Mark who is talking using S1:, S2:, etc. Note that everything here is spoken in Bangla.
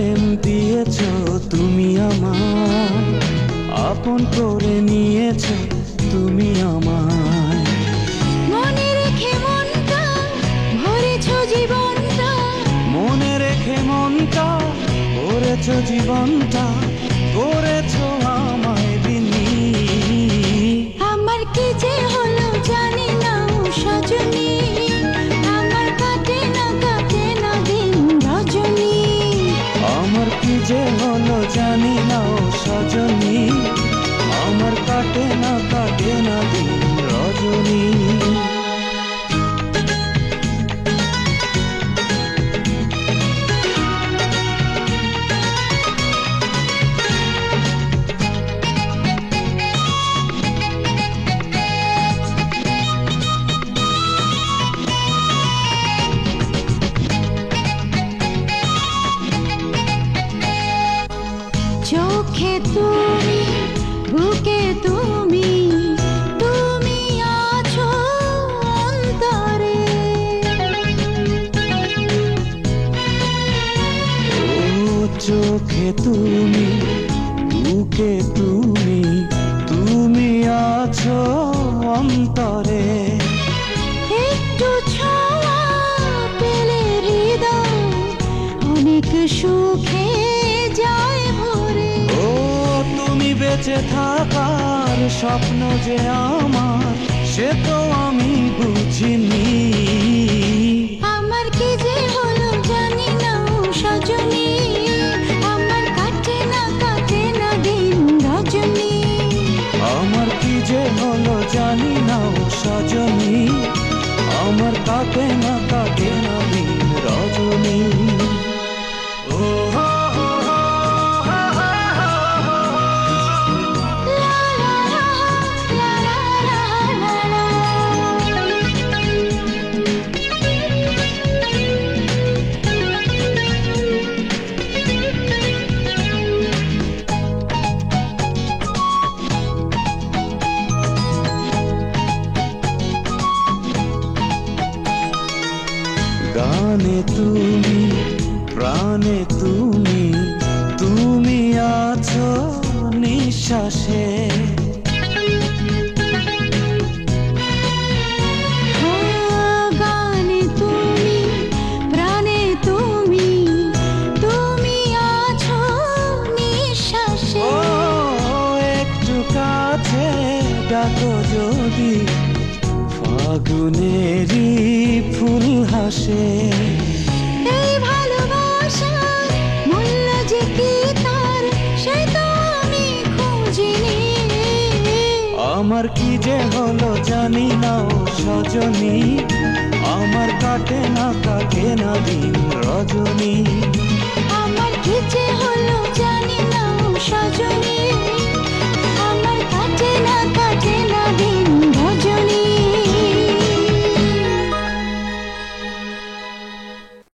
S1: প্রেম দিয়েছো তুমি আমায়, আপন করে নিয়েছো তুমি আমায়।
S2: মনে রেখে মনটা ভরেছো জীবনটা,
S1: মনে রেখে মনটা করেছো জীবনটা, করেছো আমায় বিনি।
S2: আমার কি যে হলো জানি না ও সজনী, আমার কাটে না দিন রজনী।
S1: আমার কি যে হলো জানি না ও সজনী, আমার কাটে না দিন রজনী।
S2: চোখে তুমি, বুকে তুমি, তুমি আছো অন্তরে।
S1: ও চোখে তুমি, বুকে তুমি, তুমি আছো অন্তরে।
S2: একটু ছোঁয়া পেলে হৃদয় অনেক সুখে যায় ভরে।
S1: ও তুমি বেঁচে থাকার স্বপ্ন যে আমার, সে তো আমি বুঝিনি।
S2: আমার কি যে হলো জানি না ও সজনী, আমার কাটে না দিন রজনী।
S1: আমার কি যে হলো জানি না ও সজনী, আমার কাটে না দিন রজনী। ও হো হো হো হো হো হো।
S2: লা লা লা লা লা লা।
S1: গানে তুমি, প্রাণে তুমি, তুমি আছো নিঃশ্বাসে।
S2: গানে তুমি, প্রাণে তুমি, তুমি আছো নিঃশ্বাসে।
S1: ও একটু কাছে ডাকো যদি, ফাগুনেরই ফুল হাসে।
S2: এই ভালোবাসার মূল্য যে কি তার, সে তো আমি খুঁজিনি।
S1: আমার কি যে হলো জানি না ও সজনী, আমার কাটে না দিন রজনী।
S2: আমার কি যে হলো জানি না ও সজনী, আমার কাটে না দিন